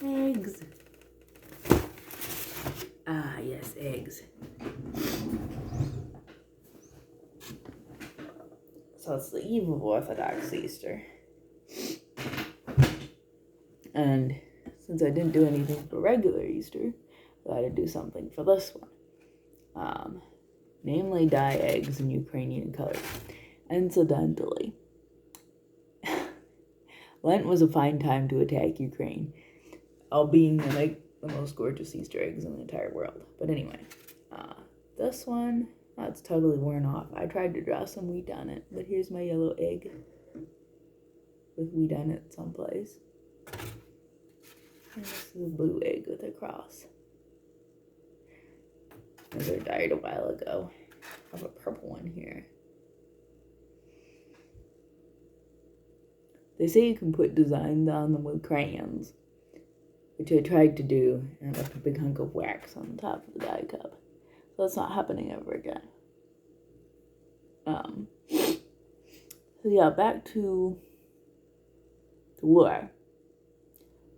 Eggs. Ah, yes, eggs. So it's the eve of Orthodox Easter. And since I didn't do anything for regular Easter, I thought I'd do something for this one. Namely, dye eggs in Ukrainian colors. Incidentally, Lent was a fine time to attack Ukraine, all being to make the most gorgeous Easter eggs in the entire world. But anyway, this one, it's totally worn off. I tried to draw some wheat on it, but here's my yellow egg with wheat on it someplace. And this is a blue egg with a cross. Those are dyed a while ago. I have a purple one here. They say you can put designs on them with crayons, which I tried to do, and I left a big hunk of wax on the top of the dye cup. So that's not happening ever again. So yeah, back to the war.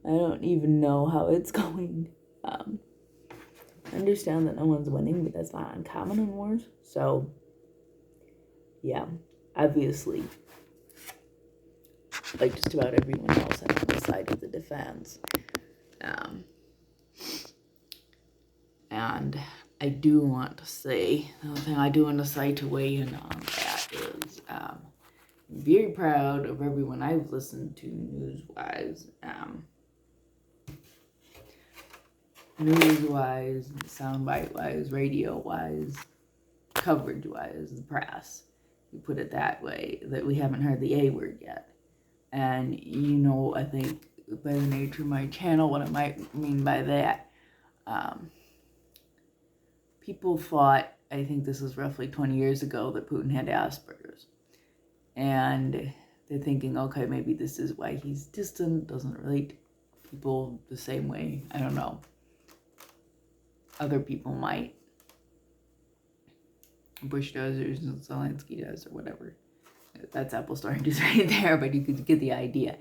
I don't even know how it's going. I understand that no one's winning, but that's not uncommon in wars. So, yeah, obviously, like just about everyone else, I'm on the side of the defense. And I do want to say, the other thing I do want to say to weigh in on that is, I'm very proud of everyone I've listened to news-wise, soundbite-wise, radio-wise, coverage-wise, the press. You put it that way, that we haven't heard the A word yet. And I think by the nature of my channel, what I might mean by that, people thought, I think this was roughly 20 years ago, that Putin had Asperger's. And they're thinking, okay, maybe this is why he's distant, doesn't relate to people the same way. I don't know. Other people might. Bush does, or Zelenski does, or whatever. That's apples to oranges right there, but you could get the idea.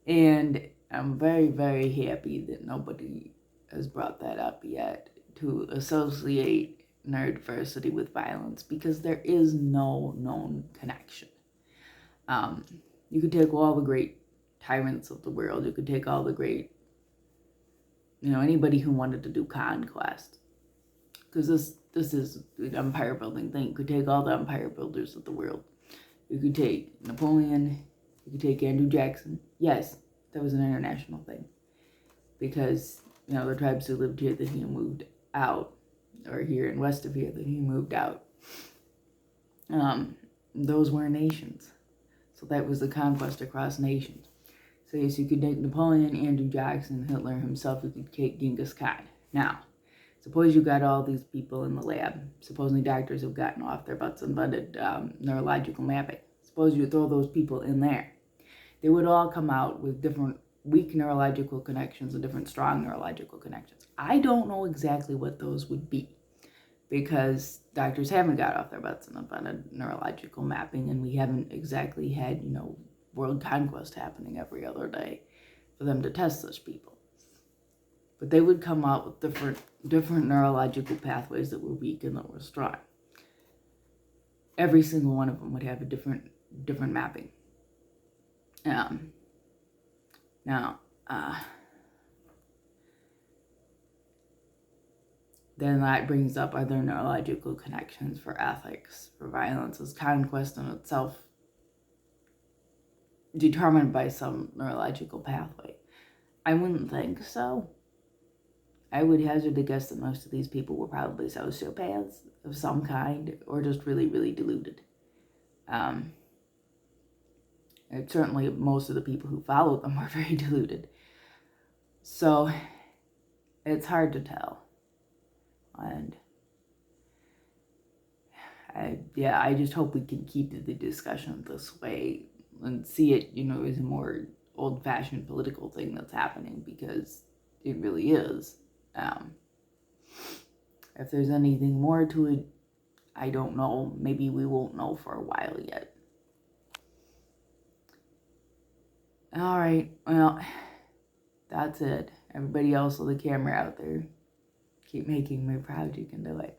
And I'm very, very happy that nobody has brought that up yet, to associate neurodiversity with violence, because there is no known connection. You could take all the great tyrants of the world. You could take all the great, anybody who wanted to do conquest. Because this is an empire building thing. You could take all the empire builders of the world. You could take Napoleon. You could take Andrew Jackson. Yes, that was an international thing. Because, the tribes who lived here that he moved out, or here in west of here that he moved out, those were nations. So that was the conquest across nations. So yes, you could take Napoleon, Andrew Jackson, Hitler himself. You could take Genghis Khan. Now, suppose you got all these people in the lab. Supposedly doctors have gotten off their butts and invented neurological mapping. Suppose you throw those people in there. They would all come out with different weak neurological connections and different strong neurological connections. I don't know exactly what those would be, because doctors haven't got off their butts and invented neurological mapping, and we haven't exactly had, world conquest happening every other day for them to test such people. But they would come out with different neurological pathways that were weak and that were strong. Every single one of them would have a different mapping. Then that brings up, are there neurological connections for ethics, for violence? Is conquest in itself determined by some neurological pathway? I wouldn't think so. I would hazard to guess that most of these people were probably sociopaths of some kind, or just really, really deluded. And certainly most of the people who followed them were very deluded. So it's hard to tell. And I just hope we can keep the discussion this way and see it, as a more old-fashioned political thing that's happening, because it really is. If there's anything more to it, I don't know. Maybe we won't know for a while yet. All right, well, that's it. Everybody else with the camera out there, keep making me proud. You can do it.